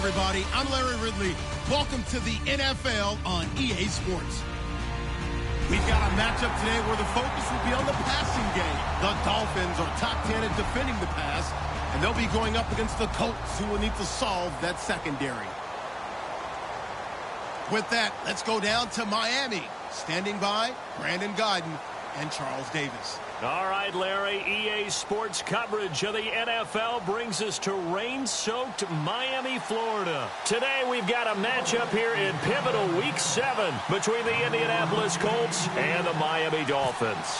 everybody. I'm Larry Ridley. Welcome to the NFL on EA Sports. We've got a matchup today where the focus will be on the passing game. The Dolphins are top 10 at defending the pass, and they'll be going up against the Colts, who will need to solve that secondary. With that, let's go down to Miami. Standing by, Brandon Godden and Charles Davis. All right, Larry, EA Sports coverage of the NFL brings us to rain-soaked Miami, Florida. Today, we've got a matchup here in pivotal Week 7 between the Indianapolis Colts and the Miami Dolphins.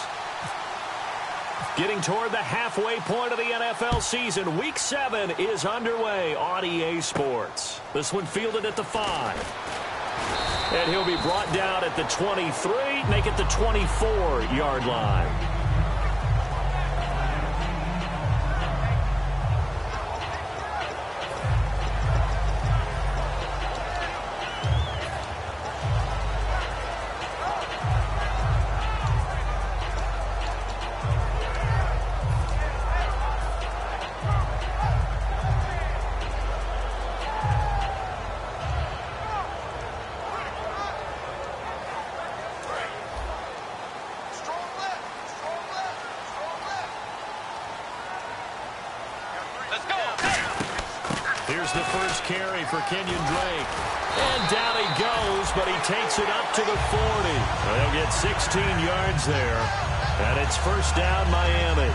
Getting toward the halfway point of the NFL season, Week 7 is underway on EA Sports. This one fielded at the 5. And he'll be brought down at the 23, make it the 24-yard line. Here's the first carry for Kenyon Drake. And down he goes, but he takes it up to the 40. They'll get 16 yards there. And it's first down, Miami.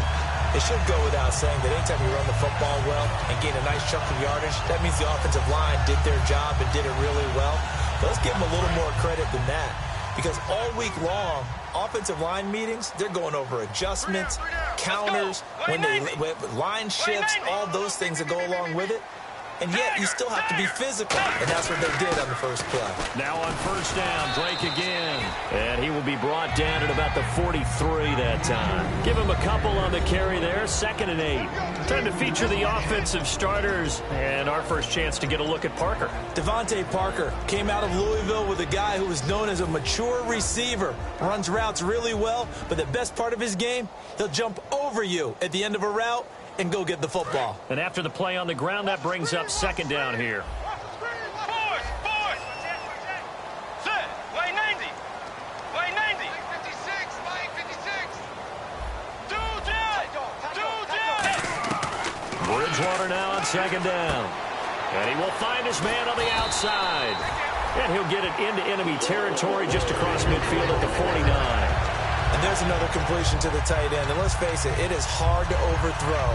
It should go without saying that anytime you run the football well and gain a nice chunk of yardage, that means the offensive line did their job and did it really well. But let's give them a little more credit than that. Because all week long, offensive line meetings, they're going over adjustments, counters, when line shifts, all those things that go along with it. And yet, you still have to be physical. And that's what they did on the first play. Now on first down, Drake again. And he will be brought down at about the 43 that time. Give him a couple on the carry there. 2nd and 8. Time to feature the offensive starters. And our first chance to get a look at Parker. Devontae Parker came out of Louisville with a guy who was known as a mature receiver. Runs routes really well. But the best part of his game, he'll jump over you at the end of a route and go get the football. And after the play on the ground, that brings up 2nd down here. Bridgewater now on 2nd down. And he will find his man on the outside. And he'll get it into enemy territory just across midfield at the 49. And there's another completion to the tight end. And let's face it, it is hard to overthrow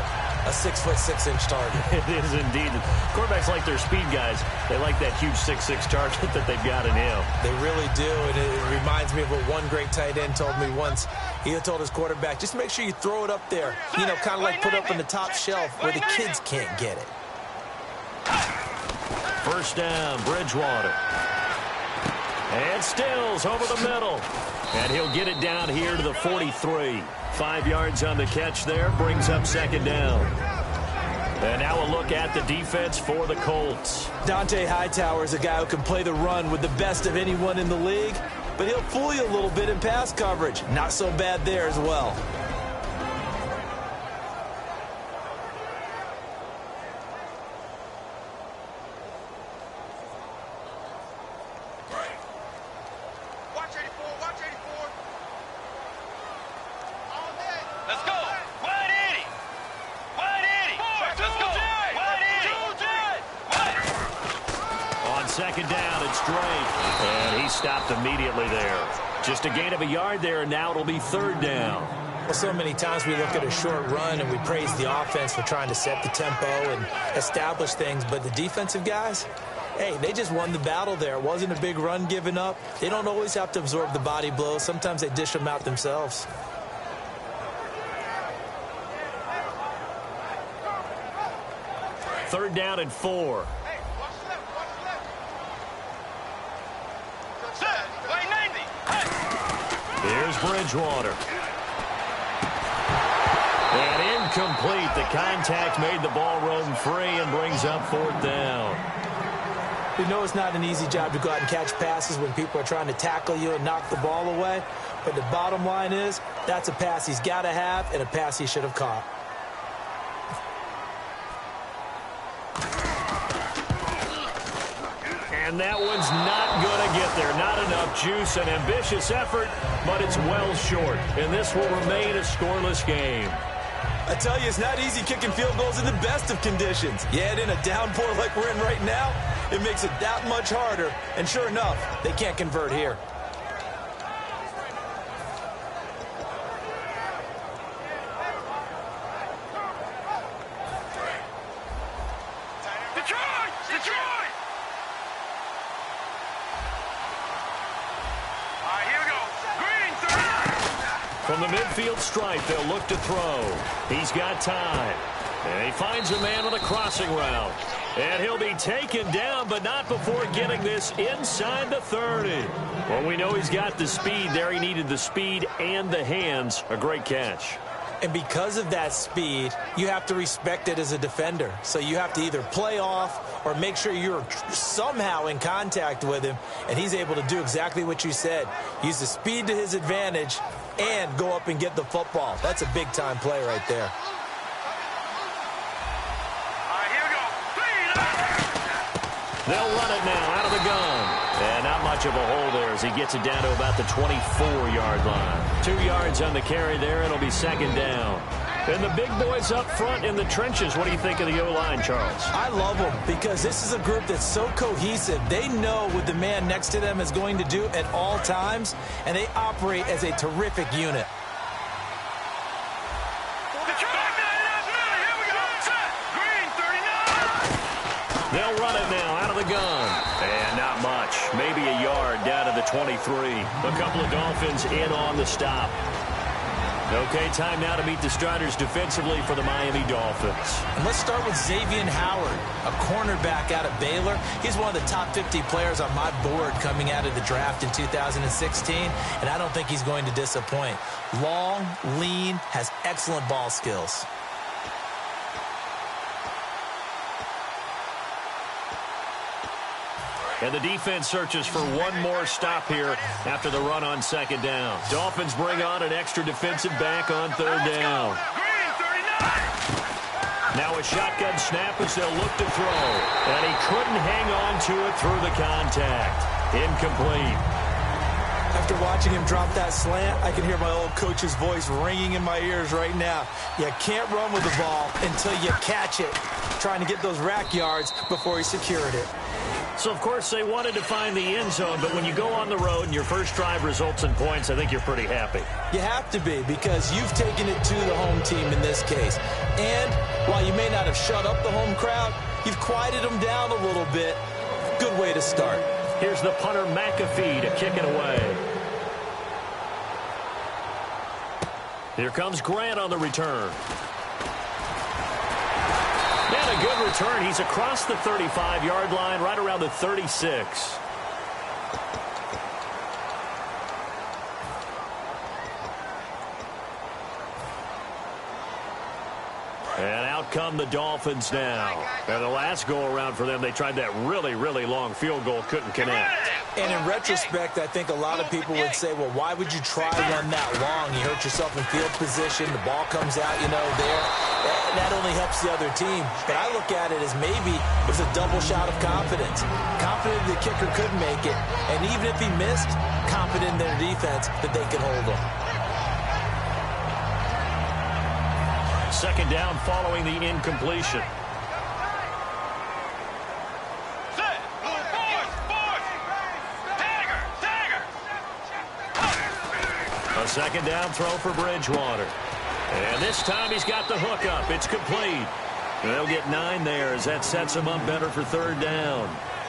a 6'6" target. It is indeed. Quarterbacks like their speed guys. They like that huge 6'6" target that they've got in him. They really do. And it reminds me of what one great tight end told me once. He had told his quarterback, just make sure you throw it up there. You know, kind of like put it up on the top shelf where the kids can't get it. First down, Bridgewater. And Stills over the middle. And he'll get it down here to the 43. 5 yards on the catch there. Brings up 2nd down. And now a look at the defense for the Colts. Dante Hightower is a guy who can play the run with the best of anyone in the league. But he'll fool you a little bit in pass coverage. Not so bad there as well. Immediately there. Just a gain of a yard there, and now it'll be 3rd down. Well, so many times we look at a short run and we praise the offense for trying to set the tempo and establish things, but the defensive guys, hey, they just won the battle there. It wasn't a big run given up. They don't always have to absorb the body blows. Sometimes they dish them out themselves. Third down and 4. Here's Bridgewater. And incomplete. The contact made the ball roam free and brings up 4th down. We know it's not an easy job to go out and catch passes when people are trying to tackle you and knock the ball away. But the bottom line is, that's a pass he's got to have and a pass he should have caught. And that one's not going to get there. Not enough juice. An ambitious effort, but it's well short. And this will remain a scoreless game. I tell you, it's not easy kicking field goals in the best of conditions. Yet in a downpour like we're in right now, it makes it that much harder. And sure enough, they can't convert here. From the midfield stripe, they'll look to throw. He's got time. And he finds a man with a crossing route. And he'll be taken down, but not before getting this inside the 30. Well, we know he's got the speed there. He needed the speed and the hands. A great catch. And because of that speed, you have to respect it as a defender. So you have to either play off or make sure you're somehow in contact with him. And he's able to do exactly what you said. Use the speed to his advantage and go up and get the football. That's a big-time play right there. They'll run it now out of the gun. And not much of a hole there as he gets it down to about the 24-yard line. 2 yards on the carry there. It'll be second down. And the big boys up front in the trenches. What do you think of the O-line, Charles? I love them because this is a group that's so cohesive. They know what the man next to them is going to do at all times, and they operate as a terrific unit. They'll run it now out of the gun. And not much. Maybe a yard down to the 23. A couple of Dolphins in on the stop. Okay, time now to meet the starters defensively for the Miami Dolphins. And let's start with Xavier Howard, a cornerback out of Baylor. He's one of the top 50 players on my board coming out of the draft in 2016, and I don't think he's going to disappoint. Long, lean, has excellent ball skills. And the defense searches for one more stop here after the run on second down. Dolphins bring on an extra defensive back on third down. Now a shotgun snap as they'll look to throw. And he couldn't hang on to it through the contact. Incomplete. After watching him drop that slant, I can hear my old coach's voice ringing in my ears right now. You can't run with the ball until you catch it. Trying to get those rack yards before he secured it. So, of course, they wanted to find the end zone, but when you go on the road and your first drive results in points, I think you're pretty happy. You have to be because you've taken it to the home team in this case. And while you may not have shut up the home crowd, you've quieted them down a little bit. Good way to start. Here's the punter McAfee to kick it away. Here comes Grant on the return. And a good return. He's across the 35-yard line, right around the 36. And out come the Dolphins now. And the last go-around for them, they tried that really, really long field goal, couldn't connect. And in retrospect, I think a lot of people would say, well, why would you try one that long? You hurt yourself in field position. The ball comes out, there. That only helps the other team. But I look at it as maybe it was a double shot of confidence. Confident the kicker could make it. And even if he missed, confident in their defense that they could hold him. Second down following the incompletion. A second down throw for Bridgewater. And this time he's got the hook up. It's complete. They'll get 9 there as that sets him up better for third down.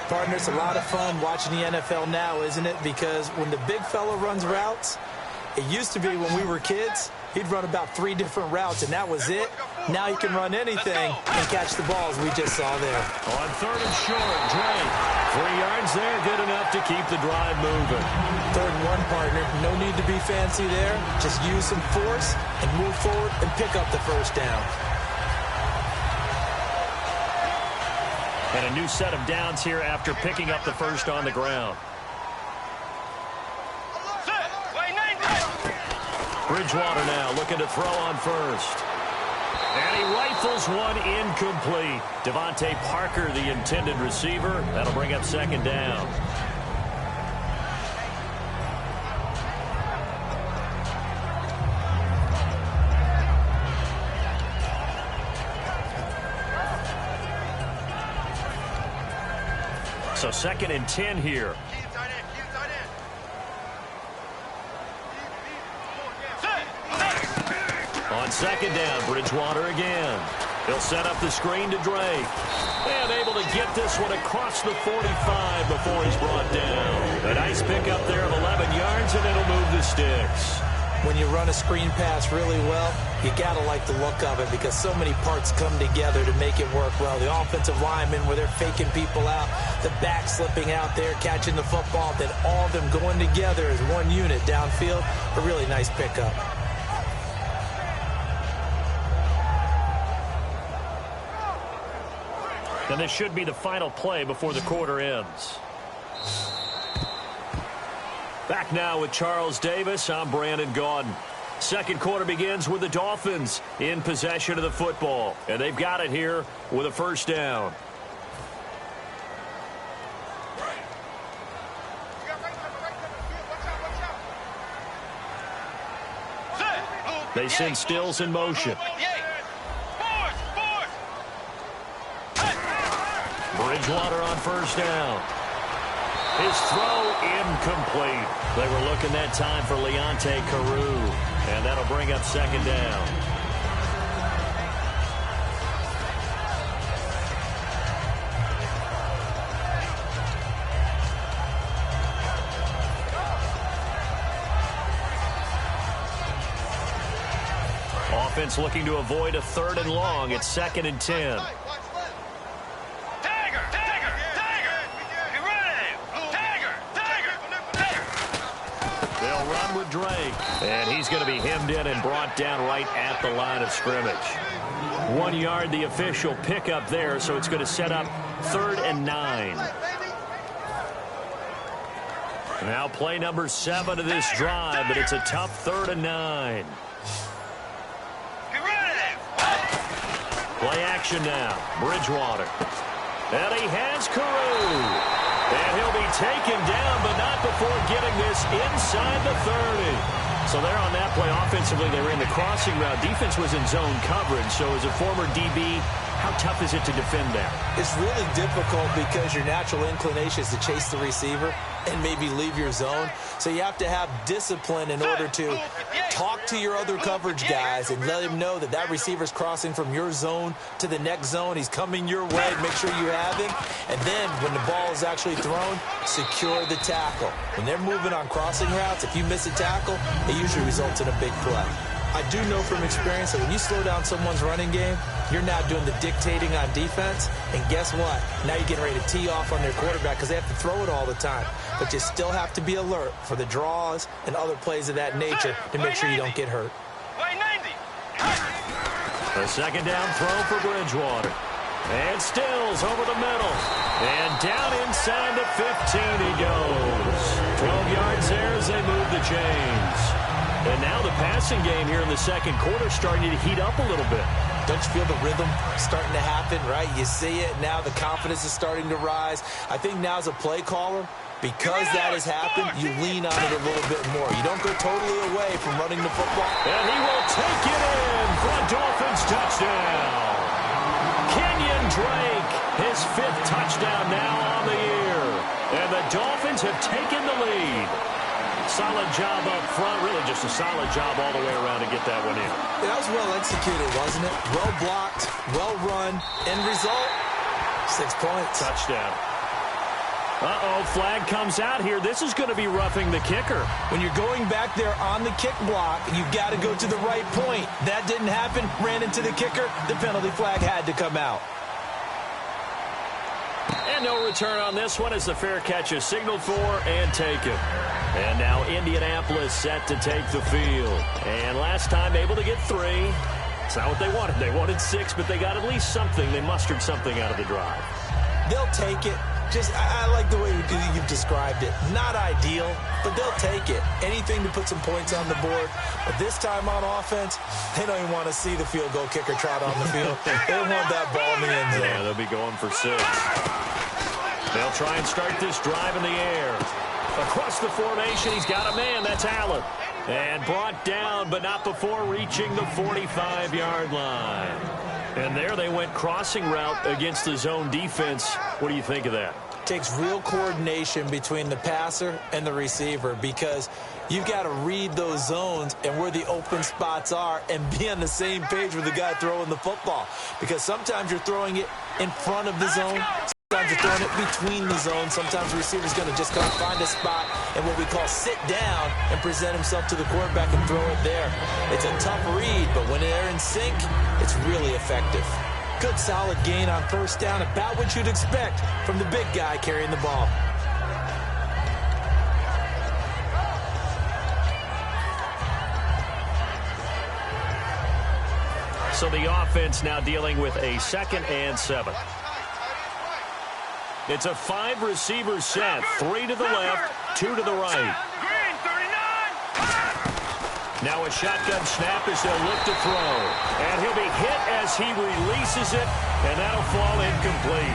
Partner, it's a lot of fun watching the NFL now, isn't it? Because when the big fella runs routes, it used to be when we were kids, he'd run about 3 different routes, and that was it. Now he can run anything and catch the balls we just saw there. On third and short, Drake. 3 yards there, good enough to keep the drive moving. Third and 1, partner. No need to be fancy there. Just use some force and move forward and pick up the first down. And a new set of downs here after picking up the first on the ground. Bridgewater now looking to throw on first. And he rifles one incomplete. Devontae Parker, the intended receiver. That'll bring up second down. So 2nd and 10 here. On 2nd down, Bridgewater again. He'll set up the screen to Drake. And able to get this one across the 45 before he's brought down. A nice pickup there of 11 yards, and it'll move the sticks. When you run a screen pass really well, you got to like the look of it because so many parts come together to make it work well. The offensive linemen, where they're faking people out, the back slipping out there, catching the football, then all of them going together as one unit downfield. A really nice pickup. And this should be the final play before the quarter ends. Back now with Charles Davis. I'm Brandon Gaudin. Second quarter begins with the Dolphins in possession of the football. And they've got it here with a first down. They send Stills in motion. Bridgewater on first down. His throw incomplete. They were looking that time for Leonte Carew. And that'll bring up second down. Offense looking to avoid a 3rd and long. It's 2nd and 10. Drake. And he's going to be hemmed in and brought down right at the line of scrimmage. 1 yard, the official pickup there, so it's going to set up 3rd and 9. Now play number 7 of this drive, but it's a tough 3rd and 9. Play action now. Bridgewater. And he has Carew. And he'll be taken down, but not before getting this inside the 30. So there on that play, offensively, they ran the crossing route. Defense was in zone coverage, so as a former DB, how tough is it to defend that? It's really difficult because your natural inclination is to chase the receiver and maybe leave your zone. So you have to have discipline in order to talk to your other coverage guys and let him know that that receiver's crossing from your zone to the next zone. He's coming your way. Make sure you have him. And then when the ball is actually thrown, secure the tackle. When they're moving on crossing routes, if you miss a tackle, it usually results in a big play. I do know from experience that when you slow down someone's running game, you're now doing the dictating on defense. And guess what? Now you're getting ready to tee off on their quarterback because they have to throw it all the time. But you still have to be alert for the draws and other plays of that nature to make sure you don't get hurt. A second down throw for Bridgewater. And Stills over the middle. And down inside the 15 he goes. 12 yards there as they move the chains. And now the passing game here in the second quarter starting to heat up a little bit. Don't you feel the rhythm starting to happen, right? You see it. Now the confidence is starting to rise. I think now as a play caller, because that has happened, you lean on it a little bit more. You don't go totally away from running the football. And he will take it in for a Dolphins touchdown. Kenyon Drake, his 5th touchdown now on the year. And the Dolphins have taken the lead. Solid job up front, really just a solid job all the way around to get that one in. That was well executed, wasn't it? Well blocked, well run. End result, 6 points. Touchdown. Uh-oh, flag comes out here. This is going to be roughing the kicker. When you're going back there on the kick block, you've got to go to the right point. That didn't happen, ran into the kicker. The penalty flag had to come out. And no return on this one as the fair catch is signaled for and taken. And now Indianapolis set to take the field. And last time able to get 3. It's not what they wanted. They wanted 6, but they got at least something. They mustered something out of the drive. They'll take it. I like the way you've described it. Not ideal, but they'll take it. Anything to put some points on the board. But this time on offense, they don't even want to see the field goal kicker trot on the field. They want that ball in the end zone. Yeah, they'll be going for 6. They'll try and start this drive in the air. Across the formation, he's got a man. That's Allen. And brought down, but not before reaching the 45-yard line. And there they went crossing route against the zone defense. What do you think of that? Takes real coordination between the passer and the receiver, because you've got to read those zones and where the open spots are and be on the same page with the guy throwing the football. Because sometimes you're throwing it in front of the zone. Sometimes you're throwing it between the zones. Sometimes the receiver's going to just kind of find a spot and what we call sit down and present himself to the quarterback and throw it there. It's a tough read, but when they're in sync, it's really effective. Good solid gain on first down, about what you'd expect from the big guy carrying the ball. So the offense now dealing with a 2nd and 7. It's a 5-receiver set. 3 to the left, 2 to the right. Now a shotgun snap as they'll look to throw. And he'll be hit as he releases it, and that'll fall incomplete.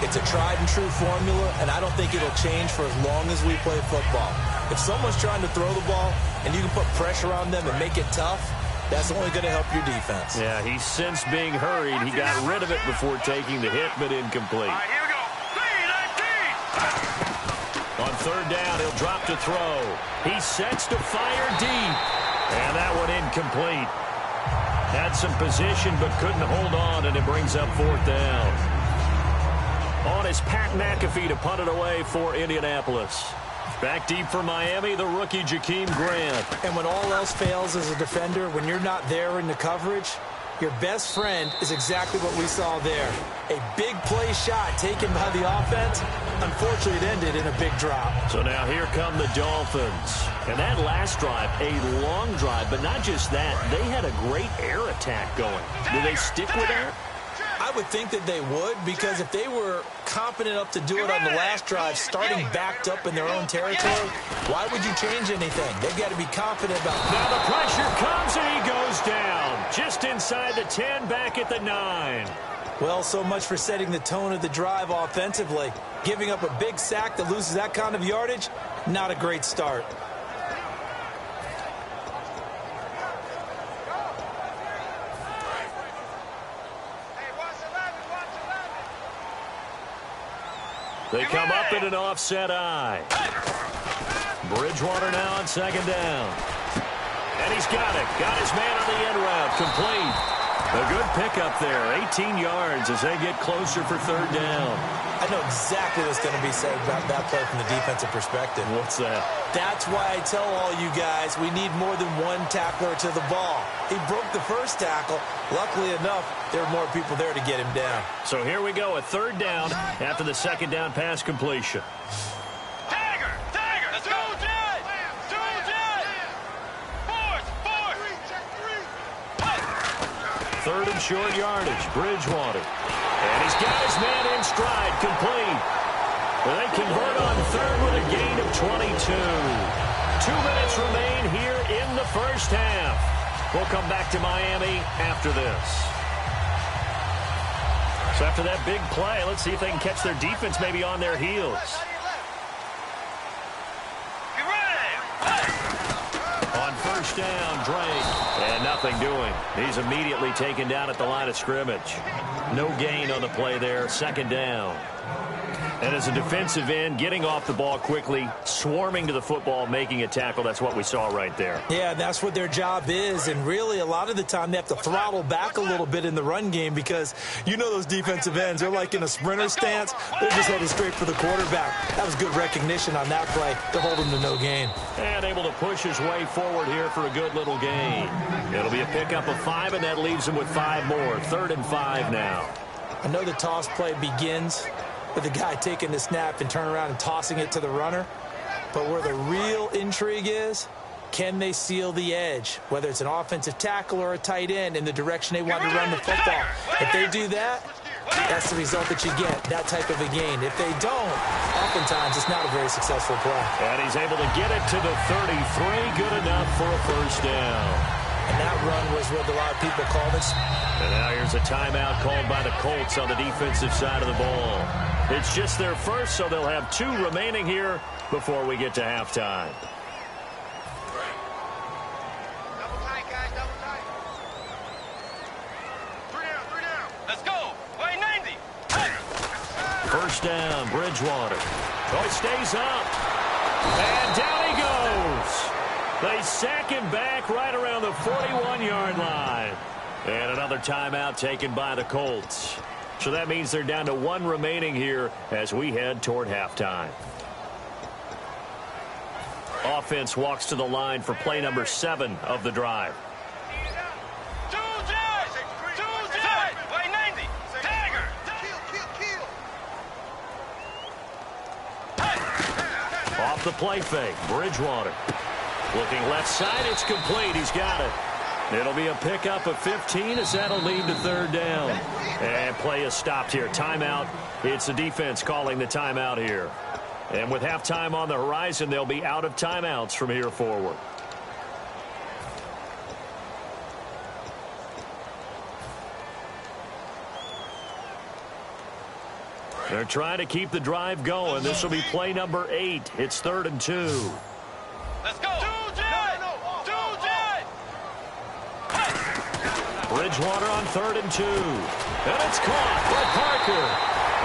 It's a tried-and-true formula, and I don't think it'll change for as long as we play football. If someone's trying to throw the ball and you can put pressure on them and make it tough, that's only going to help your defense. Yeah, he's since being hurried. He got rid of it before taking the hit, but incomplete. All right, here we go. 3-19. On third down, he'll drop to throw. He sets to fire deep. And that one incomplete. Had some position but couldn't hold on, and it brings up 4th down. On is Pat McAfee to punt it away for Indianapolis. Back deep for Miami, the rookie Jakeem Grant. And when all else fails as a defender, when you're not there in the coverage, your best friend is exactly what we saw there. A big play shot taken by the offense. Unfortunately, it ended in a big drop. So now here come the Dolphins. And that last drive, a long drive, but not just that. They had a great air attack going. Do they stick with that? I would think that they would, because if they were competent enough to do it on the last drive, starting backed up in their own territory, why would you change anything? They've got to be confident about it. Now the pressure comes and he goes down. Just inside the 10, back at the 9. Well, so much for setting the tone of the drive offensively. Giving up a big sack that loses that kind of yardage, not a great start. They come up in an offset eye. Bridgewater now on 2nd down. And he's got it. Got his man on the end route. Complete. A good pickup there. 18 yards as they get closer for 3rd down. I know exactly what's going to be said about that play from the defensive perspective. What's that? That's why I tell all you guys we need more than one tackler to the ball. He broke the first tackle. Luckily enough, there were more people there to get him down. So here we go, a 3rd down after the 2nd down pass completion. Tiger! Let's go, Jed! Fourth! 3rd and short yardage, Bridgewater. And he's got his man in stride, complete. They convert on 3rd with a gain of 22. 2 minutes remain here in the first half. We'll come back to Miami after this. So after that big play, let's see if they can catch their defense maybe on their heels. On first down, Drake. And nothing doing. He's immediately taken down at the line of scrimmage. No gain on the play there. 2nd down. And as a defensive end, getting off the ball quickly, swarming to the football, making a tackle, that's what we saw right there. Yeah, that's what their job is. And really, a lot of the time, they have to throttle back a little bit in the run game because you know those defensive ends, they're like in a sprinter stance. They're just headed straight for the quarterback. That was good recognition on that play to hold him to no gain. And able to push his way forward here for a good little gain. It'll be a pickup of 5, and that leaves him with 5 more. 3rd and 5 now. I know the toss play begins with the guy taking the snap and turning around and tossing it to the runner. But where the real intrigue is, can they seal the edge, whether it's an offensive tackle or a tight end, in the direction they want to run the football? If they do that, That's the result that you get, that type of a gain. If they don't, oftentimes it's not a very successful play. And he's able to get it to the 33. Good enough for a first down. And that run was what a lot of people called it. And now here's a timeout called by the Colts on the defensive side of the ball. It's just their first, so they'll have 2 remaining here before we get to halftime. Double tight, guys, double tight. 3 down. Let's go. Way 90. First down, Bridgewater. Oh, he stays up. And down he goes. They sack him back right around the 41-yard line. And another timeout taken by the Colts. So that means they're down to 1 remaining here as we head toward halftime. Offense walks to the line for play number 7 of the drive. Way 90. Tiger. Kill. Off the play fake, Bridgewater. Looking left side, it's complete. He's got it. It'll be a pickup of 15 as that'll lead to 3rd down. And play is stopped here. Timeout. It's the defense calling the timeout here. And with halftime on the horizon, they'll be out of timeouts from here forward. They're trying to keep the drive going. This will be play number 8. It's 3rd and 2. Let's go. Bridgewater on 3rd and 2. And it's caught by Parker.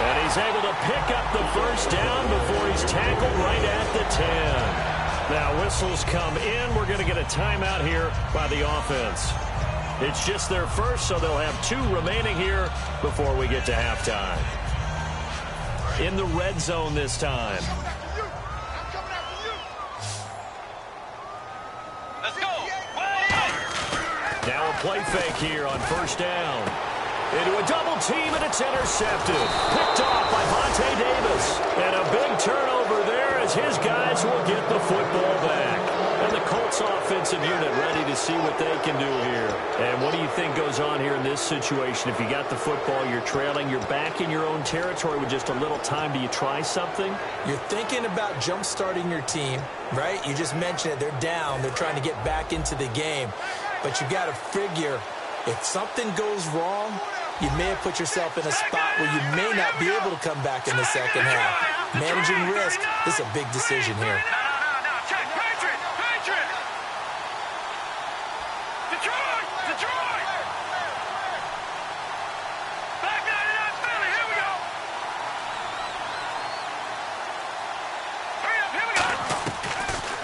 And he's able to pick up the first down before he's tackled right at the 10. Now whistles come in. We're going to get a timeout here by the offense. It's just their first, so they'll have 2 remaining here before we get to halftime. In the red zone this time. Let's go. Now a play fake here on first down. Into a double team, and it's intercepted. Picked off by Vontae Davis. And a big turnover there as his guys will get the football back. And the Colts offensive unit ready to see what they can do here. And what do you think goes on here in this situation? If you got the football, you're trailing, you're back in your own territory with just a little time. Do you try something? You're thinking about jump-starting your team, right? You just mentioned it. They're down. They're trying to get back into the game. But you got to figure, if something goes wrong, you may have put yourself in a spot where you may not be able to come back in the second half. Managing risk, this is a big decision here. No. Check. Patriot. Detroit. Back 99 Philly. Here we go. Hurry up. Here we go.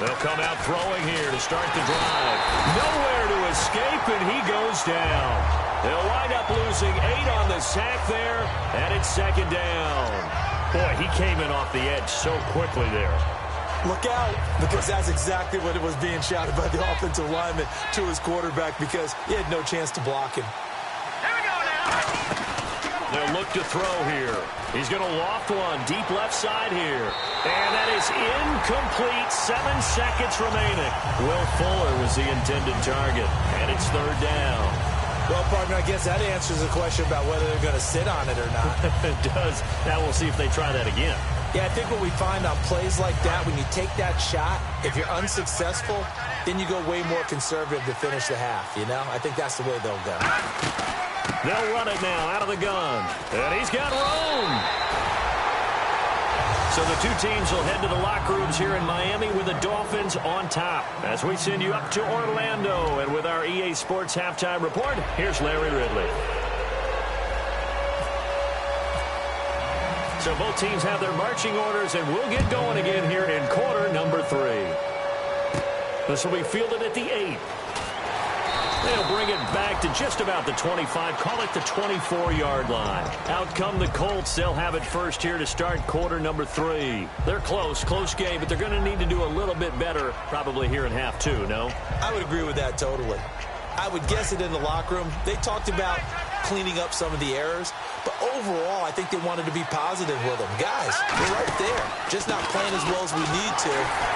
They'll come out throwing here to start the drive. Nowhere to escape, and he goes down. They'll wind up losing 8 on the sack there, and it's 2nd down. Boy, he came in off the edge so quickly there. Look out, because that's exactly what it was being shouted by the offensive lineman to his quarterback, because he had no chance to block him. Here we go now. They'll look to throw here. He's going to loft one deep left side here. And that is incomplete. 7 seconds remaining. Will Fuller was the intended target. And it's 3rd down. Well, partner, I guess that answers the question about whether they're going to sit on it or not. It does. Now we'll see if they try that again. Yeah, I think what we find on plays like that, when you take that shot, if you're unsuccessful, then you go way more conservative to finish the half, you know? I think that's the way they'll go. They'll run it now out of the gun. And he's got room. So the 2 teams will head to the locker rooms here in Miami with the Dolphins on top. As we send you up to Orlando, and with our EA Sports Halftime Report, here's Larry Ridley. So both teams have their marching orders, and we'll get going again here in quarter number 3. This will be fielded at the 8. They'll bring it back to just about the 25, call it the 24-yard line. Out come the Colts. They'll have it first here to start quarter number 3. They're close game, but they're going to need to do a little bit better probably here in half 2, no? I would agree with that totally. I would guess it in the locker room. They talked about cleaning up some of the errors, but overall, I think they wanted to be positive with them. Guys, we're right there. Just not playing as well as we need to.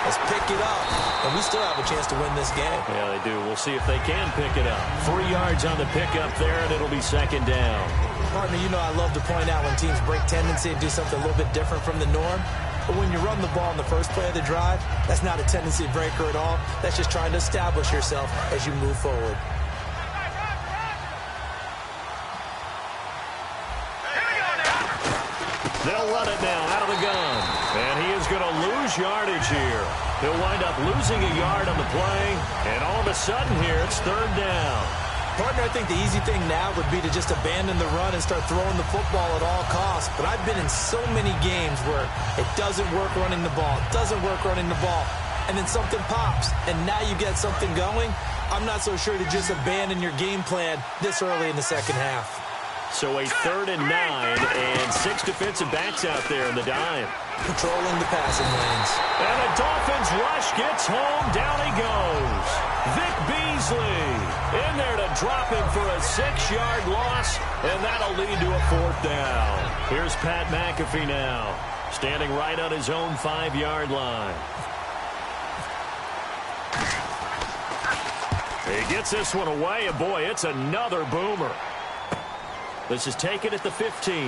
Let's pick it up, and we still have a chance to win this game. Yeah, they do. We'll see if they can pick it up. 3 yards on the pickup there, and it'll be 2nd down. Partner, you know I love to point out when teams break tendency and do something a little bit different from the norm. But when you run the ball in the first play of the drive, that's not a tendency breaker at all. That's just trying to establish yourself as you move forward. They'll run it now out of the gun. And he is going to lose yardage here. He'll wind up losing a yard on the play. And all of a sudden here, it's third down. Partner, I think the easy thing now would be to just abandon the run and start throwing the football at all costs. But I've been in so many games where it doesn't work running the ball. It doesn't work running the ball. And then something pops. And now you get something going. I'm not so sure to just abandon your game plan this early in the second half. So a 3rd and 9 and 6 defensive backs out there in the dime. Controlling the passing lanes. And the Dolphins rush gets home. Down he goes. Vic Beasley in there to drop him for a 6-yard loss. And that'll lead to a 4th down. Here's Pat McAfee now, standing right on his own 5-yard line. He gets this one away, and boy, it's another boomer. This is taken at the 15.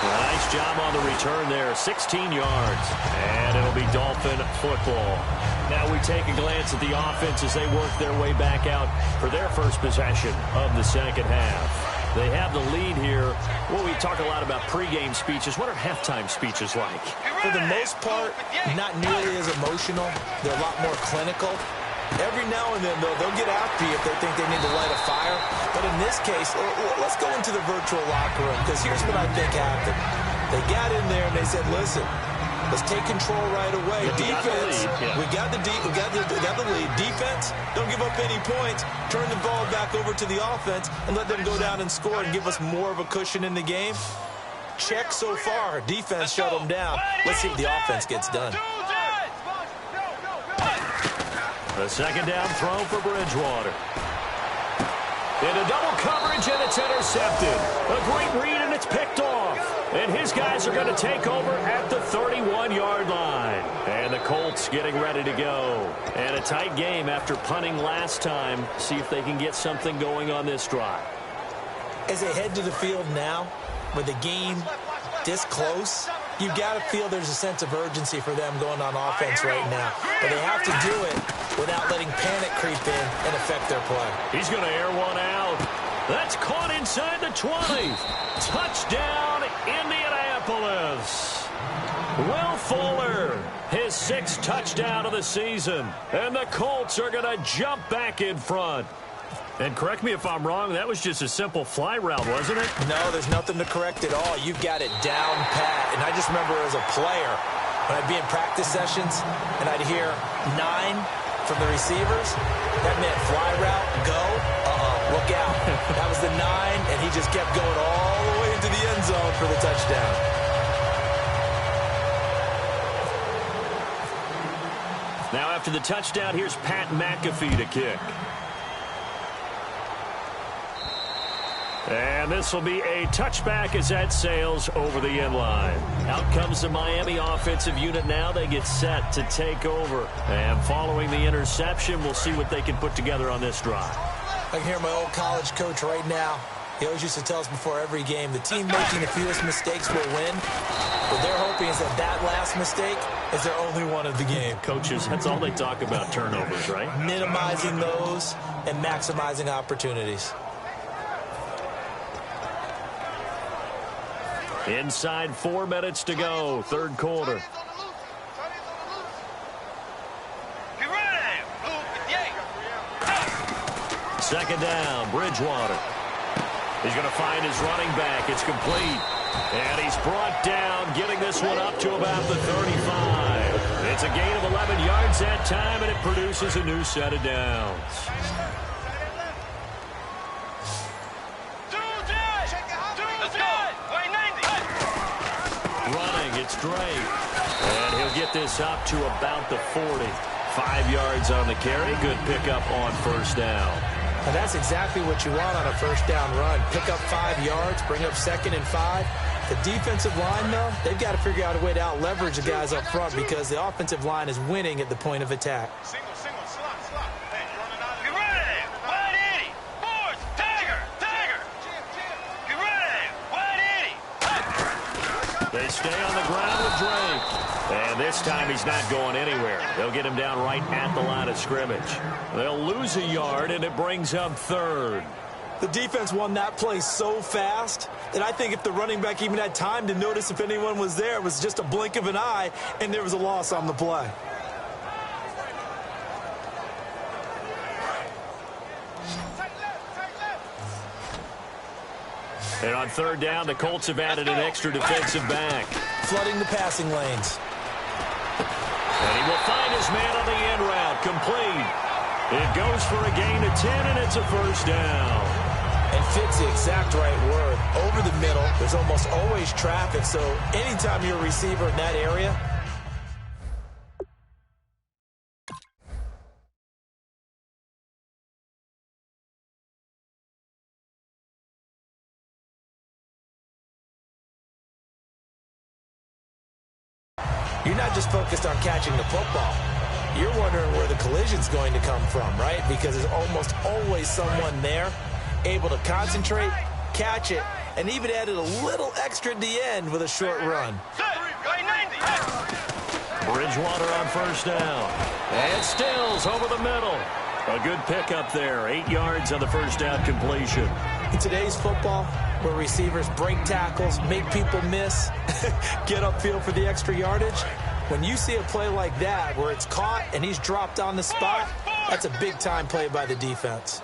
Nice job on the return there, 16 yards. And it'll be Dolphin football. Now we take a glance at the offense as they work their way back out for their first possession of the second half. They have the lead here. Well, we talk a lot about pregame speeches. What are halftime speeches like? For the most part, not nearly as emotional. They're a lot more clinical. Every now and then, though, they'll get after you if they think they need to light a fire. But in this case, let's go into the virtual locker room, because here's what I think happened. They got in there and they said, listen, let's take control right away. Defense, we got the lead. Defense, don't give up any points. Turn the ball back over to the offense and let them go down and score and give us more of a cushion in the game. Check so far. Defense shut them down. Let's see if the offense gets done. The second down throw for Bridgewater. Into double coverage, and it's intercepted. A great read, and it's picked off. And his guys are going to take over at the 31-yard line. And the Colts getting ready to go. And a tight game after punting last time. See if they can get something going on this drive. As they head to the field now, with the game this close, you've got to feel there's a sense of urgency for them going on offense right now. But they have to do it without letting panic creep in and affect their play. He's going to air one out. That's caught inside the 20. Touchdown, Indianapolis. Will Fuller, his 6th touchdown of the season. And the Colts are going to jump back in front. And correct me if I'm wrong, that was just a simple fly route, wasn't it? No, there's nothing to correct at all. You've got it down pat. And I just remember as a player, when I'd be in practice sessions and I'd hear 9 from the receivers, that meant fly route, go, look out. That was the 9, and he just kept going all the way into the end zone for the touchdown. Now after the touchdown, here's Pat McAfee to kick. And this will be a touchback as that sails over the end line. Out comes the Miami offensive unit now. They get set to take over. And following the interception, we'll see what they can put together on this drive. I can hear my old college coach right now. He always used to tell us before every game, the team making the fewest mistakes will win. What they're hoping is that last mistake is their only one of the game. Coaches, that's all they talk about, turnovers, right? Minimizing those and maximizing opportunities. Inside 4 minutes to go, third quarter. Second down, Bridgewater. He's going to find his running back. It's complete. And he's brought down, getting this one up to about the 35. It's a gain of 11 yards that time, and it produces a new set of downs. It's Drake, and he'll get this up to about the 40. 5 yards on the carry. Good pickup on first down. And that's exactly what you want on a first down run. Pick up 5 yards, bring up 2nd and 5. The defensive line, though, they've got to figure out a way to out-leverage the guys up front because the offensive line is winning at the point of attack. They stay on the ground with Drake. And this time he's not going anywhere. They'll get him down right at the line of scrimmage. They'll lose a yard, and it brings up third. The defense won that play so fast that I think if the running back even had time to notice if anyone was there, it was just a blink of an eye, and there was a loss on the play. And on third down, the Colts have added an extra defensive back. Flooding the passing lanes. And he will find his man on the end route. Complete. It goes for a gain of 10, and it's a first down. And fits the exact right word. Over the middle, there's almost always traffic, so anytime you're a receiver in that area, you're not just focused on catching the football. You're wondering where the collision's going to come from, right? Because there's almost always someone there able to concentrate, catch it, and even added a little extra at the end with a short run. Bridgewater on first down. And Stills over the middle. A good pickup there. 8 yards on the first down completion. In today's football, where receivers break tackles, make people miss, get upfield for the extra yardage, when you see a play like that where it's caught and he's dropped on the spot, that's a big-time play by the defense.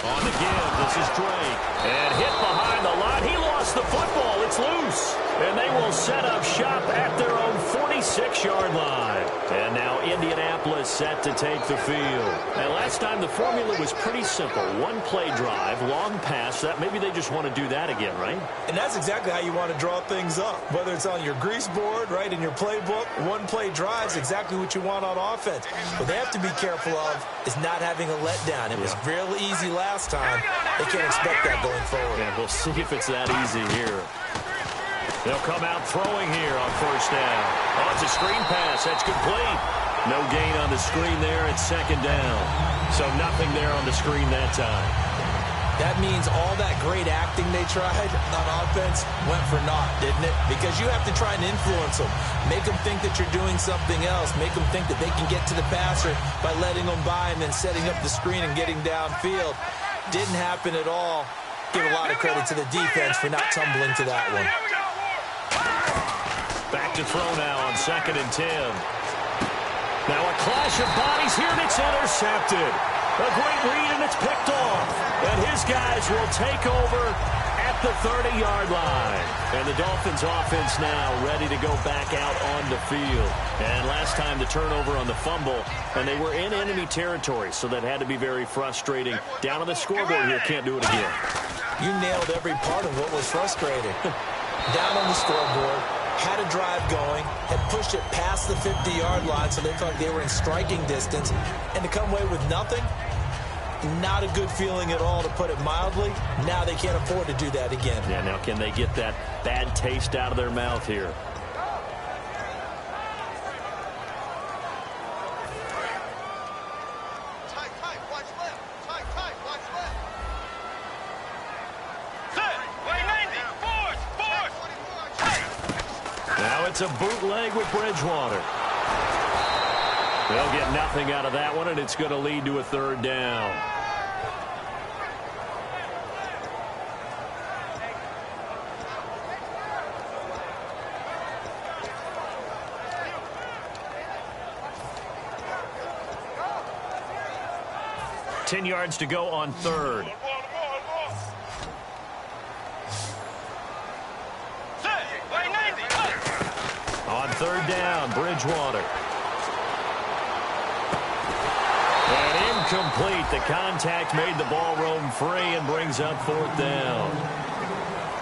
On the give, this is Drake. And hit behind the line. He lost the football. It's loose. And they will set up shop at their own 46-yard line. And now Indianapolis set to take the field. And last time the formula was pretty simple. One play drive, long pass. That maybe they just want to do that again, right? And that's exactly how you want to draw things up. Whether it's on your grease board, right, in your playbook, one play drive is exactly what you want on offense. What they have to be careful of is not having a letdown. It was real easy last time. They can't expect that going forward. And we'll see if it's that easy here. They'll come out throwing here on first down. Oh, it's a screen pass. That's complete. No gain on the screen there. It's second down. So nothing there on the screen that time. That means all that great acting they tried on offense went for naught, didn't it? Because you have to try and influence them. Make them think that you're doing something else. Make them think that they can get to the passer by letting them by and then setting up the screen and getting downfield. Didn't happen at all. Give a lot of credit to the defense for not tumbling to that one. Back to throw now on 2nd and 10. Now a clash of bodies here, and it's intercepted. A great read, and it's picked off. And his guys will take over at the 30-yard line. And the Dolphins offense now ready to go back out on the field. And last time the turnover on the fumble, and they were in enemy territory, so that had to be very frustrating. Down on the scoreboard here, can't do it again. You nailed every part of what was frustrating. Down on the scoreboard, had a drive going, had pushed it past the 50-yard line so they felt like they were in striking distance, and to come away with nothing, not a good feeling at all, to put it mildly. Now they can't afford to do that again. Yeah, now can they get that bad taste out of their mouth here? It's a bootleg with Bridgewater. They'll get nothing out of that one, and it's going to lead to a third down. Ten yards to go on third. On third down, Bridgewater. And incomplete. The contact made the ball roam free and brings up fourth down.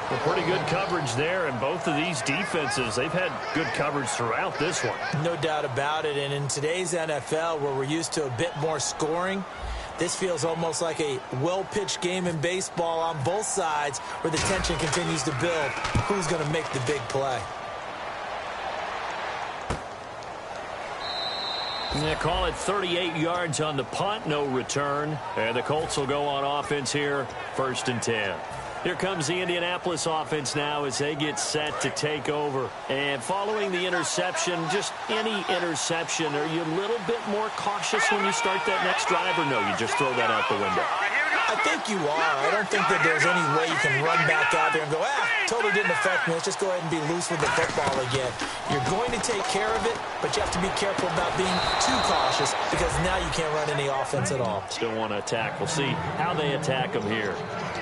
Well, pretty good coverage there, and both of these defenses, they've had good coverage throughout this one. No doubt about it, and in today's NFL, where we're used to a bit more scoring, this feels almost like a well-pitched game in baseball on both sides, where the tension continues to build. Who's going to make the big play? They call it 38 yards on the punt, no return. And the Colts will go on offense here, 1st and 10. Here comes the Indianapolis offense now as they get set to take over. And following the interception, just any interception, are you a little bit more cautious when you start that next drive, or no, you just throw that out the window? I think you are. I don't think that there's any way you can run back out there and go, totally didn't affect me. Let's just go ahead and be loose with the football again. You're going to take care of it, but you have to be careful about being too cautious because now you can't run any offense at all. Still want to attack. We'll see how they attack them here.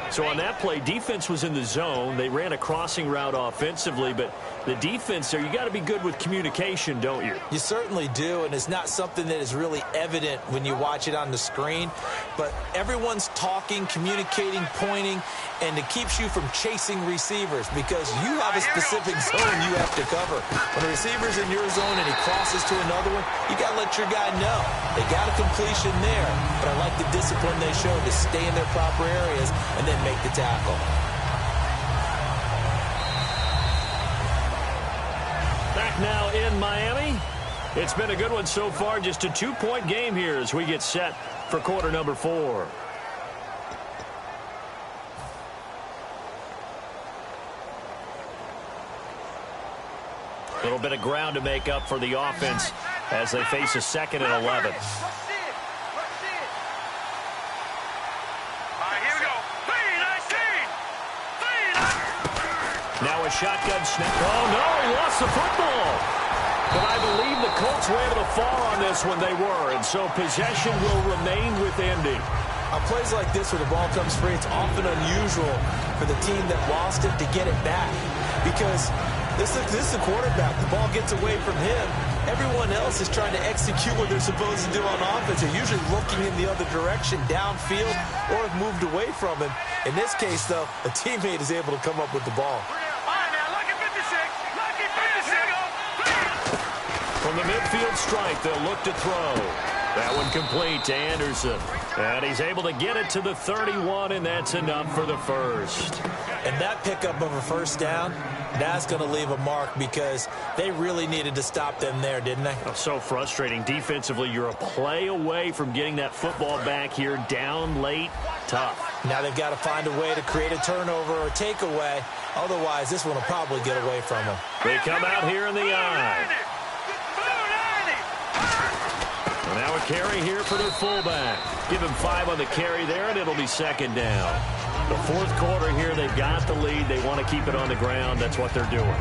So on that play, defense was in the zone. They ran a crossing route offensively, but the defense there, you got to be good with communication, don't you? You certainly do, and it's not something that is really evident when you watch it on the screen, but everyone's talking, communicating, pointing, and it keeps you from chasing receivers because you have a specific zone you have to cover. When a receiver's in your zone and he crosses to another one, you got to let your guy know. They got a completion there, but I like the discipline they showed to stay in their proper areas and then make the tackle. Back now in Miami. It's been a good one so far. Just a 2-point game here as we get set for quarter number 4. A little bit of ground to make up for the offense as they face a 2nd and 11. Now a shotgun snap. Oh, no, he lost the football. But I believe the Colts were able to fall on this when they were, and so possession will remain with Indy. On plays like this where the ball comes free, it's often unusual for the team that lost it to get it back because this is the quarterback. The ball gets away from him. Everyone else is trying to execute what they're supposed to do on offense. They're usually looking in the other direction, downfield, or have moved away from him. In this case, though, a teammate is able to come up with the ball. From the midfield strike, they'll look to throw. That one complete to Anderson. And he's able to get it to the 31, and that's enough for the first. And that pickup of a first down, that's going to leave a mark because they really needed to stop them there, didn't they? Oh, so frustrating. Defensively, you're a play away from getting that football back here down late. Tough. Now they've got to find a way to create a turnover or a takeaway. Otherwise, this one will probably get away from them. They come out here in the eye. And now a carry here for their fullback. Give him 5 on the carry there, and it'll be 2nd down. The 4th quarter here, they've got the lead. They want to keep it on the ground. That's what they're doing.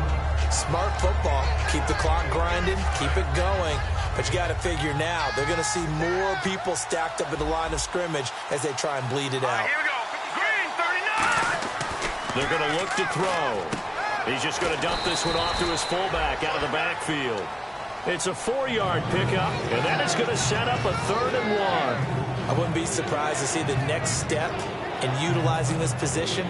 Smart football. Keep the clock grinding. Keep it going. But you got to figure now, they're going to see more people stacked up in the line of scrimmage as they try and bleed it out. Here we go. Green, 39. They're going to look to throw. He's just going to dump this one off to his fullback out of the backfield. It's a 4-yard pickup, and that is going to set up a 3rd and 1. I wouldn't be surprised to see the next step in utilizing this position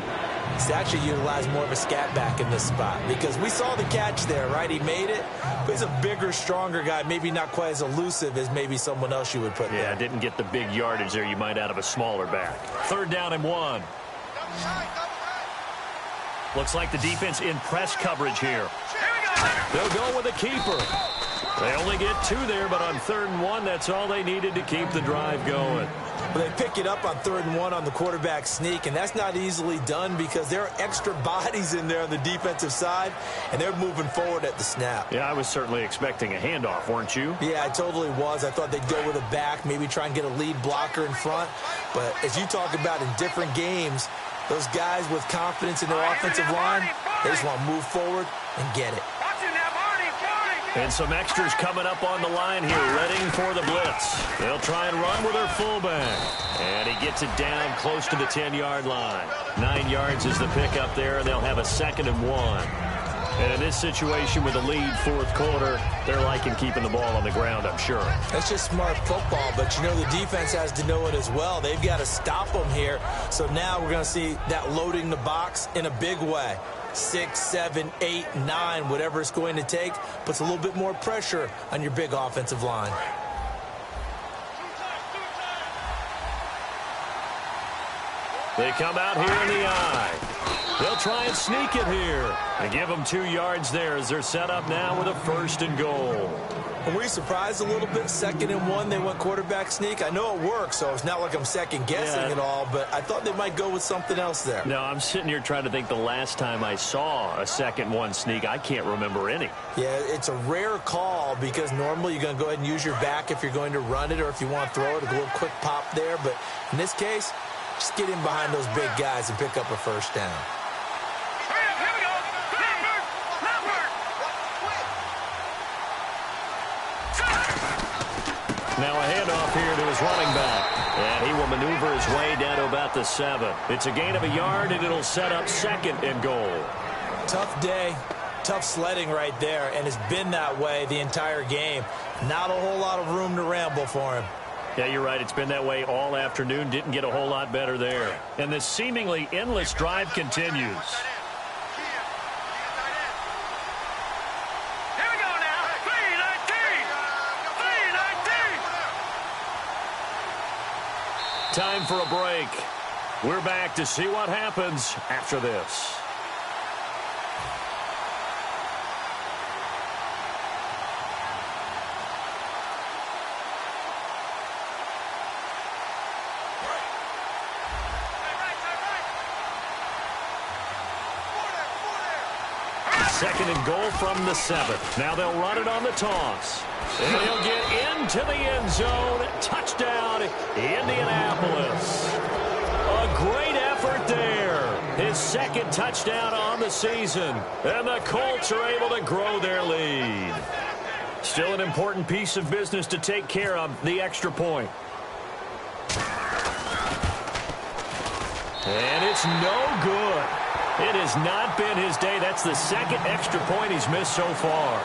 is to actually utilize more of a scat back in this spot because we saw the catch there, right? He made it, but he's a bigger, stronger guy, maybe not quite as elusive as maybe someone else you would put there. Yeah, didn't get the big yardage there you might out of a smaller back. 3rd down and 1. Looks like the defense in press coverage here. They'll go with a keeper. They only get 2 there, but on 3rd and 1, that's all they needed to keep the drive going. Well, they pick it up on 3rd and 1 on the quarterback sneak, and that's not easily done because there are extra bodies in there on the defensive side, and they're moving forward at the snap. Yeah, I was certainly expecting a handoff, weren't you? Yeah, I totally was. I thought they'd go with a back, maybe try and get a lead blocker in front. But as you talk about in different games, those guys with confidence in their offensive line, they just want to move forward and get it. And some extras coming up on the line here, readying for the blitz. They'll try and run with their fullback. And he gets it down close to the 10-yard line. 9 yards is the pickup there, and they'll have a 2nd and 1. And in this situation with the lead 4th quarter, they're liking keeping the ball on the ground, I'm sure. That's just smart football, but you know the defense has to know it as well. They've got to stop them here. So now we're going to see that loading the box in a big way. 6, 7, 8, 9, whatever it's going to take, puts a little bit more pressure on your big offensive line. They come out here in the eye. They'll try and sneak it here. They give them 2 yards there as they're set up now with a 1st and goal. Were you surprised a little bit? 2nd and 1, they went quarterback sneak. I know it works, so it's not like I'm second-guessing at all, but I thought they might go with something else there. No, I'm sitting here trying to think the last time I saw a 2nd 1 sneak. I can't remember any. Yeah, it's a rare call because normally you're going to go ahead and use your back if you're going to run it or if you want to throw it, a little quick pop there. But in this case, just get in behind those big guys and pick up a 1st down. Now a handoff here to his running back. And he will maneuver his way down to about the 7. It's a gain of a yard, and it'll set up 2nd and goal. Tough day, tough sledding right there, and it's been that way the entire game. Not a whole lot of room to ramble for him. Yeah, you're right. It's been that way all afternoon. Didn't get a whole lot better there. And this seemingly endless drive continues. Time for a break. We're back to see what happens after this. Second and goal from the 7. Now they'll run it on the toss. And he'll get into the end zone. Touchdown, Indianapolis. A great effort there. His 2nd touchdown on the season. And the Colts are able to grow their lead. Still an important piece of business to take care of, the extra point. And it's no good. It has not been his day. That's the 2nd extra point he's missed so far.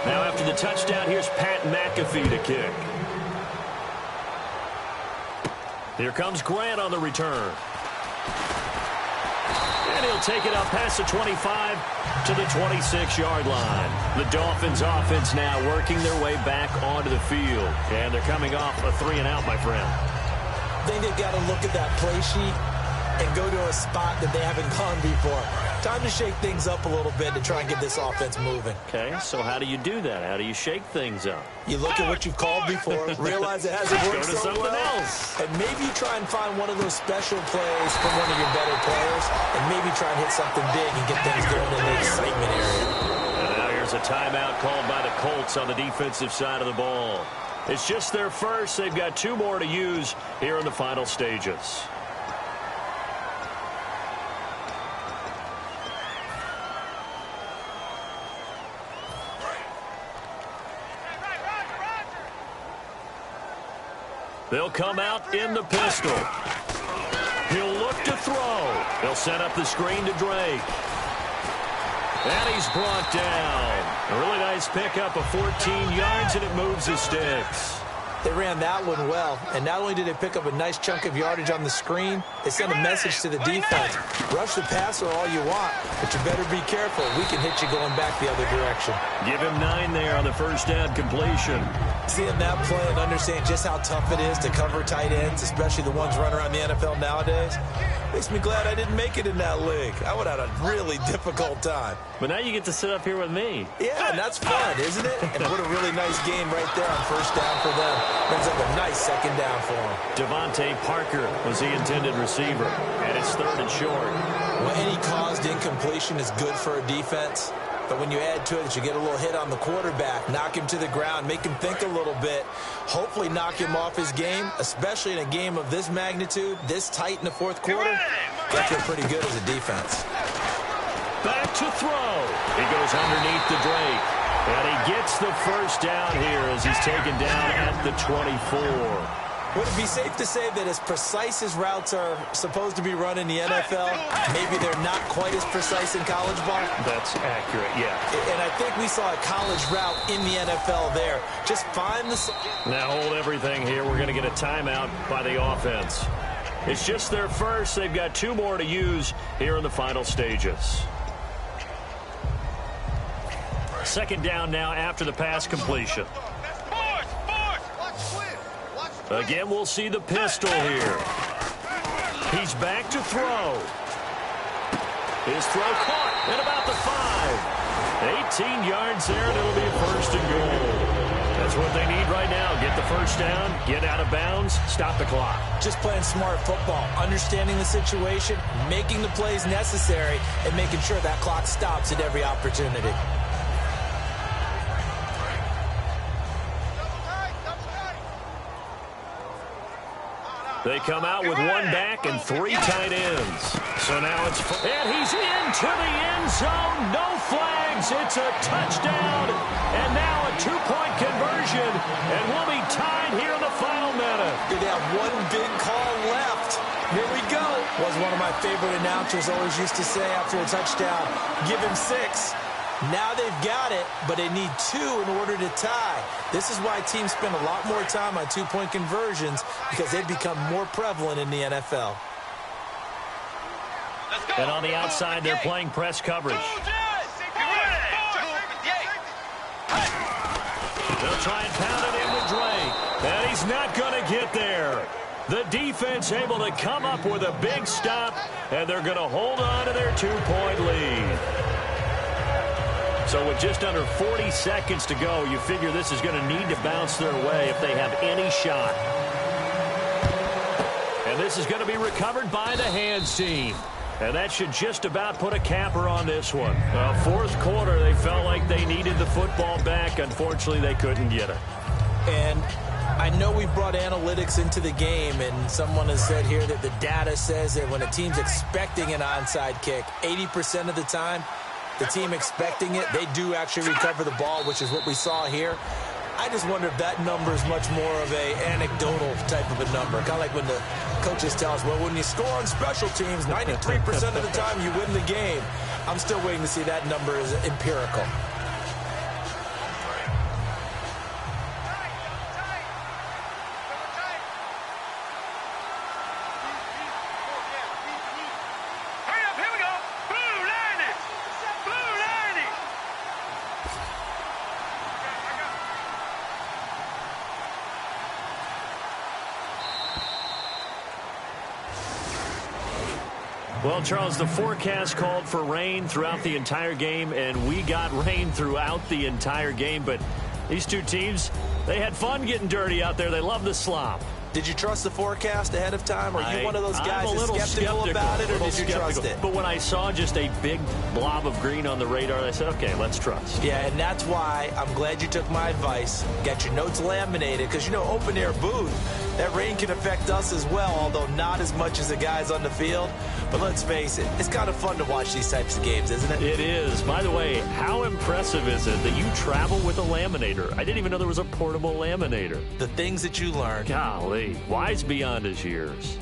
Now after the touchdown, here's Pat McAfee to kick. Here comes Grant on the return. And he'll take it up past the 25 to the 26-yard line. The Dolphins offense now working their way back onto the field. And they're coming off a 3-and-out, my friend. I think they've got to look at that play sheet and go to a spot that they haven't gone before. Time to shake things up a little bit to try and get this offense moving. Okay, so how do you do that? How do you shake things up? You look at what you've called before, realize it hasn't worked Go to so something well, else. and maybe you try and find one of those special plays from one of your better players, and maybe try and hit something big and get things going in the excitement area. And now here's a timeout called by the Colts on the defensive side of the ball. It's just their first. They've got 2 more to use here in the final stages. They'll come out in the pistol. He'll look to throw. They'll set up the screen to Drake. And he's brought down. A really nice pickup of 14 yards, and it moves his sticks. They ran that one well, and not only did they pick up a nice chunk of yardage on the screen, they sent a message to the defense. Rush the passer all you want, but you better be careful. We can hit you going back the other direction. Give him 9 there on the first down completion. Seeing that play and understanding just how tough it is to cover tight ends, especially the ones running around the NFL nowadays, makes me glad I didn't make it in that league. I would have had a really difficult time. But now you get to sit up here with me. Yeah, and that's fun, isn't it? And what a really nice game right there on first down for them. Brings up a nice 2nd down for him. Devontae Parker was the intended receiver, and it's 3rd and short. Well, any caused incompletion is good for a defense. But when you add to it that you get a little hit on the quarterback, knock him to the ground, make him think a little bit, hopefully knock him off his game, especially in a game of this magnitude, this tight in the 4th quarter, they feel pretty good as a defense. Back to throw. He goes underneath the Drake. And he gets the first down here as he's taken down at the 24. Would it be safe to say that as precise as routes are supposed to be run in the NFL, maybe they're not quite as precise in college ball? That's accurate, yeah. And I think we saw a college route in the NFL there. Just find the... Now hold everything here. We're going to get a timeout by the offense. It's just their first. They've got 2 more to use here in the final stages. Second down now after the pass completion. Again, we'll see the pistol here. He's back to throw. His throw caught at about the 5. 18 yards there, and it'll be a first and goal. That's what they need right now. Get the first down, get out of bounds, stop the clock. Just playing smart football, understanding the situation, making the plays necessary, and making sure that clock stops at every opportunity. They come out with one back and 3 tight ends. So now it's... And he's into the end zone. No flags. It's a touchdown. And now a 2-point conversion. And we'll be tied here in the final minute. They have one big call left. Here we go. Was one of my favorite announcers always used to say after a touchdown, give him 6. Now they've got it, but they need 2 in order to tie. This is why teams spend a lot more time on 2-point conversions, because they've become more prevalent in the NFL. And on the outside, they're playing press coverage. They'll try and pound it in with Drake. And he's not going to get there. The defense able to come up with a big stop, and they're going to hold on to their 2-point lead. So with just under 40 seconds to go, you figure this is going to need to bounce their way if they have any shot. And this is going to be recovered by the hands team. And that should just about put a capper on this one. Fourth quarter, they felt like they needed the football back. Unfortunately, they couldn't get it. And I know we brought analytics into the game, and someone has said here that the data says that when a team's expecting an onside kick, 80% of the time, the team expecting it, they do actually recover the ball, which is what we saw here. I just wonder if that number is much more of a anecdotal type of a number. Kind of like when the coaches tell us, well, when you score on special teams, 93% of the time you win the game. I'm still waiting to see that number is empirical. Well, Charles, the forecast called for rain throughout the entire game, and we got rain throughout the entire game. But these two teams, they had fun getting dirty out there. They love the slop. Did you trust the forecast ahead of time? Or are you one of those guys that's skeptical about it, or did you trust it? But when I saw just a big blob of green on the radar, I said, okay, let's trust. Yeah, and that's why I'm glad you took my advice. Got your notes laminated, because, you know, open-air booth, that rain can affect us as well, although not as much as the guys on the field. But let's face it, it's kind of fun to watch these types of games, isn't it? It is. By the way, how impressive is it that you travel with a laminator? I didn't even know there was a portable laminator. The things that you learn. Golly, wise beyond his years.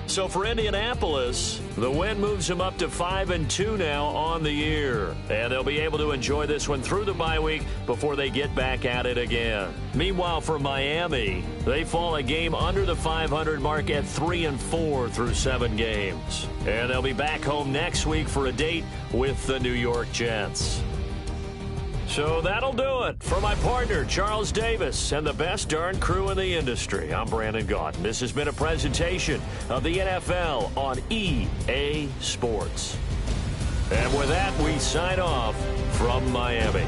So for Indianapolis, the win moves them up to 5-2 now on the year. And they'll be able to enjoy this one through the bye week before they get back at it again. Meanwhile, for Miami, they fall a game under the 500 mark at 3-4 through 7 games. And they'll be back home next week for a date with the New York Jets. So that'll do it. For my partner, Charles Davis, and the best darn crew in the industry, I'm Brandon Gaudin. This has been a presentation of the NFL on EA Sports. And with that, we sign off from Miami.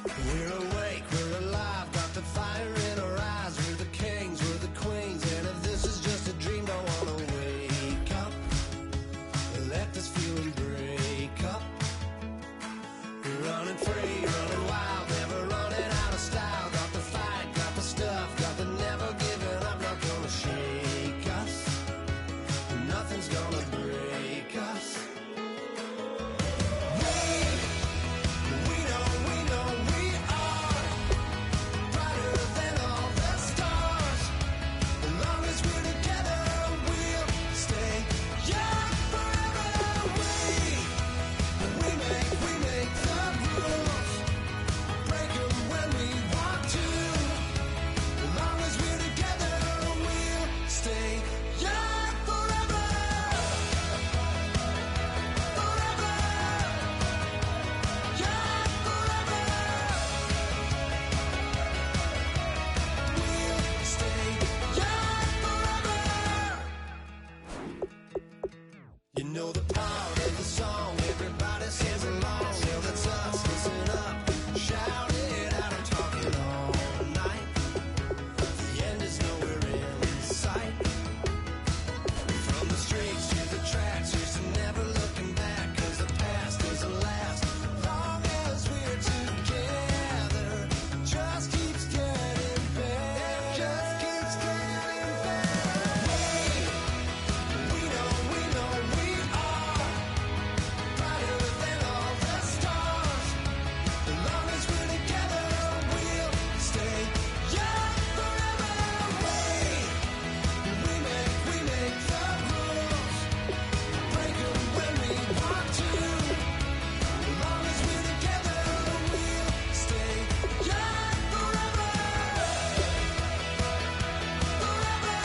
We're awake, we're alive, got the fire in our eyes. We're the kings, we're the queens, and if this is just a dream, don't wanna wake up. Let this feeling break up. We're running free, running wild, never running out of style. Got the fight, got the stuff, got the never giving up. Not gonna shake us, nothing's gonna break us. You know the part of the song, everybody sings along. Well, that's us, listen up, shout it out, I'm talking all night. The end is nowhere in sight. From the streets to the tracks, here's to never looking back, 'cause the past doesn't last. Long as we're together, just keeps getting better. Just keeps getting better. We know we are brighter than all the stars. As long as we're together, we'll stay young forever. We make the rules, break them when we want to. As long as we're together, we'll stay young forever. Forever.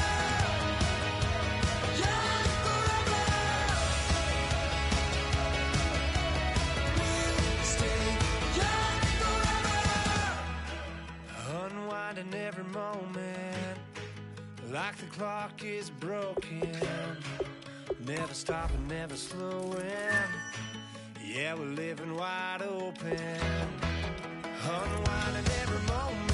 Young forever. We'll stay young forever. Unwinding every moment, like the clock is broken. Never stopping, never slowing. Yeah, we're living wide open. Unwinding every moment.